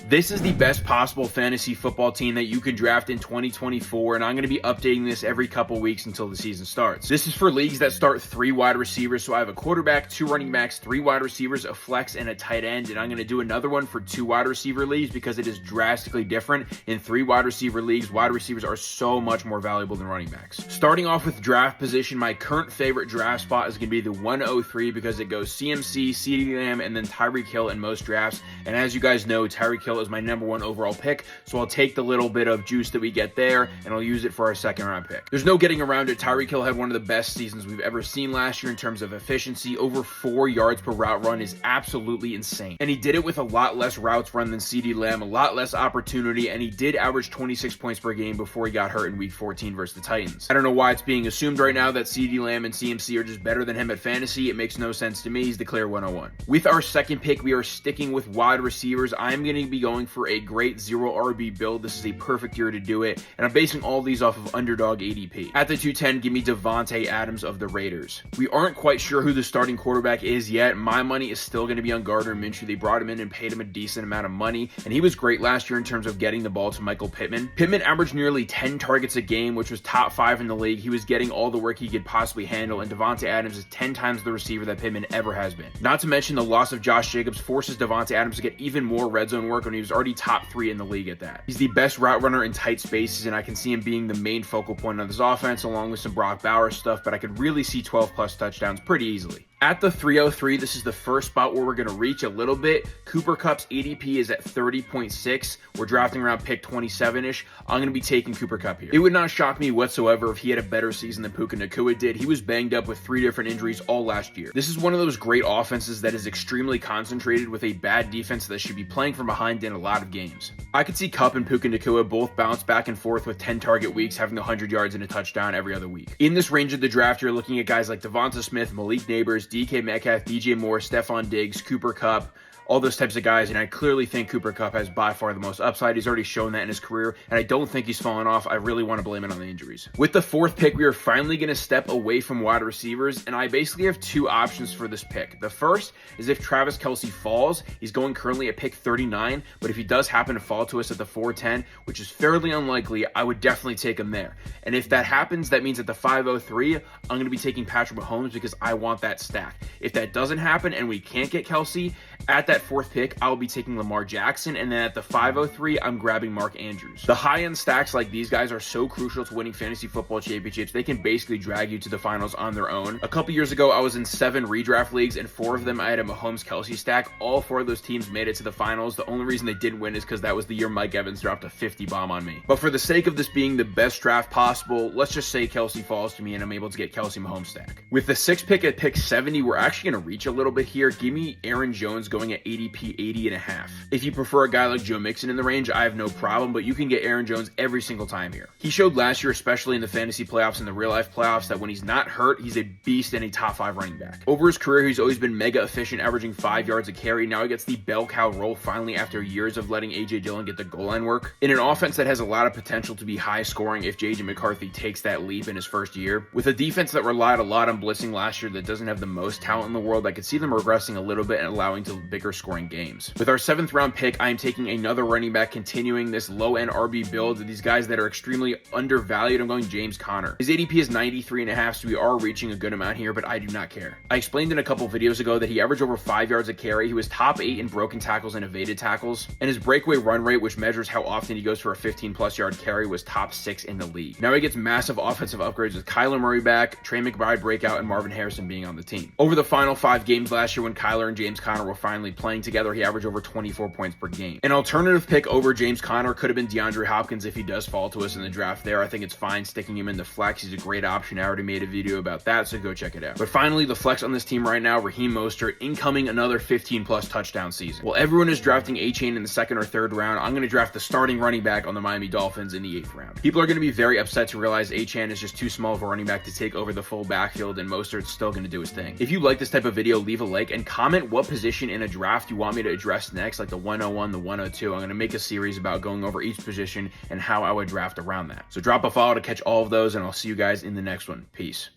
This is the best possible fantasy football team that you could draft in 2024, and I'm going to be updating this every couple weeks until the season starts. This is for leagues that start 3 wide receivers, so I have a quarterback, 2 running backs, 3 wide receivers, a flex, and a tight end, and I'm going to do another one for 2 wide receiver leagues because it is drastically different. In 3 wide receiver leagues, wide receivers are so much more valuable than running backs. Starting off with draft position, my current favorite draft spot is going to be the 103 because it goes CMC, CeeDee Lamb, and then Tyreek Hill in most drafts, and as you guys know, Tyreek Hill is my number 1 overall pick, so I'll take the little bit of juice that we get there and I'll use it for our second round pick. There's no getting around it. Tyreek Hill had one of the best seasons we've ever seen last year in terms of efficiency. Over 4 yards per route run is absolutely insane, and he did it with a lot less routes run than CeeDee Lamb, a lot less opportunity, and he did average 26 points per game before he got hurt in week 14 versus the Titans. I don't know why it's being assumed right now that CeeDee Lamb and CMC are just better than him at fantasy. It makes no sense to me. He's the clear 101. With our second pick, we are sticking with wide receivers. I'm going to be going for a great 0 RB build. This is a perfect year to do it, and I'm basing all these off of underdog ADP. At the 210, give me Davante Adams of the Raiders. We aren't quite sure who the starting quarterback is yet. My money is still going to be on Gardner Minshew. They brought him in and paid him a decent amount of money, and he was great last year in terms of getting the ball to Michael Pittman. Pittman averaged nearly 10 targets a game, which was top 5 in the league. He was getting all the work he could possibly handle, and Davante Adams is 10 times the receiver that Pittman ever has been. Not to mention the loss of Josh Jacobs forces Davante Adams to get even more red zone work when he was already top 3 in the league at that. He's the best route runner in tight spaces, and I can see him being the main focal point of this offense along with some Brock Bowers stuff, but I could really see 12 plus touchdowns pretty easily. At the 303, this is the first spot where we're going to reach a little bit. Cooper Kupp's ADP is at 30.6. We're drafting around pick 27-ish. I'm going to be taking Cooper Kupp here. It would not shock me whatsoever if he had a better season than Puka Nacua did. He was banged up with 3 different injuries all last year. This is one of those great offenses that is extremely concentrated with a bad defense that should be playing from behind in a lot of games. I could see Kupp and Puka Nacua both bounce back and forth with 10 target weeks, having 100 yards and a touchdown every other week. In this range of the draft, you're looking at guys like Devonta Smith, Malik Neighbors, DK Metcalf, DJ Moore, Stephon Diggs, Cooper Kupp, all those types of guys, and I clearly think Cooper Kupp has by far the most upside. He's already shown that in his career, and I don't think he's fallen off. I really want to blame it on the injuries. With the 4th pick, we are finally going to step away from wide receivers, and I basically have 2 options for this pick. The first is if Travis Kelce falls. He's going currently at pick 39, but if he does happen to fall to us at the 410, which is fairly unlikely, I would definitely take him there. And if that happens, that means at the 503, I'm going to be taking Patrick Mahomes because I want that stack. If that doesn't happen and we can't get Kelce, at that 4th pick, I'll be taking Lamar Jackson, and then at the 503, I'm grabbing Mark Andrews. The high-end stacks like these guys are so crucial to winning fantasy football championships. They can basically drag you to the finals on their own. A couple years ago, I was in 7 redraft leagues, and 4 of them I had a Mahomes-Kelce stack. All 4 of those teams made it to the finals. The only reason they didn't win is because that was the year Mike Evans dropped a 50 bomb on me. But for the sake of this being the best draft possible, let's just say Kelce falls to me and I'm able to get Kelce Mahomes stack. With the 6th pick at pick 70, we're actually going to reach a little bit here. Give me Aaron Jones going at ADP 80.5. If you prefer a guy like Joe Mixon in the range, I have no problem, but you can get Aaron Jones every single time here. He showed last year, especially in the fantasy playoffs and the real life playoffs, that when he's not hurt, he's a beast and a top 5 running back. Over his career, he's always been mega efficient, averaging 5 yards a carry. Now he gets the bell cow role finally after years of letting AJ Dillon get the goal line work. In an offense that has a lot of potential to be high scoring if JJ McCarthy takes that leap in his first year. With a defense that relied a lot on blitzing last year that doesn't have the most talent in the world, I could see them regressing a little bit and allowing to bigger scoring games. With our 7th round pick, I am taking another running back, continuing this low-end RB build. These guys that are extremely undervalued, I'm going James Conner. His ADP is 93.5, so we are reaching a good amount here, but I do not care. I explained in a couple videos ago that he averaged over 5 yards a carry. He was top 8 in broken tackles and evaded tackles, and his breakaway run rate, which measures how often he goes for a 15-plus yard carry, was top 6 in the league. Now he gets massive offensive upgrades with Kyler Murray back, Trey McBride breakout, and Marvin Harrison being on the team. Over the final 5 games last year when Kyler and James Conner were finally playing together, he averaged over 24 points per game. An alternative pick over James Conner could have been DeAndre Hopkins if he does fall to us in the draft there. I think it's fine sticking him in the flex. He's a great option. I already made a video about that, so go check it out. But finally, the flex on this team right now, Raheem Mostert, incoming another 15-plus touchdown season. While everyone is drafting A-Chain in the 2nd or 3rd round, I'm going to draft the starting running back on the Miami Dolphins in the 8th round. People are going to be very upset to realize A-Chan is just too small of a running back to take over the full backfield, and Mostert's still going to do his thing. If you like this type of video, leave a like and comment what position in a draft you want me to address next, like the 101, the 102. I'm going to make a series about going over each position and how I would draft around that. So drop a follow to catch all of those, and I'll see you guys in the next one. Peace.